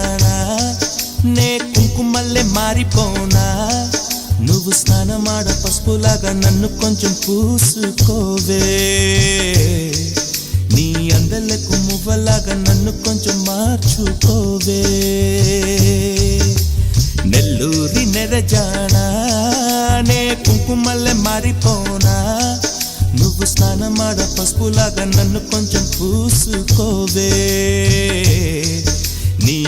జానా నే కుంకుమల్లే మారిపోనా నువ్వు స్నానమాడ పసుపులాగా నన్ను కొంచెం పూసుకోవే నీ అందలకు మువ్వలాగా నన్ను కొంచెం మార్చుకోవే నెల్లూరి నెరజానా నే కుంకుమల్లే మారిపోనా నువ్వు స్నానమాడ పసుపులాగా నన్ను కొంచెం పూసుకోవే నీ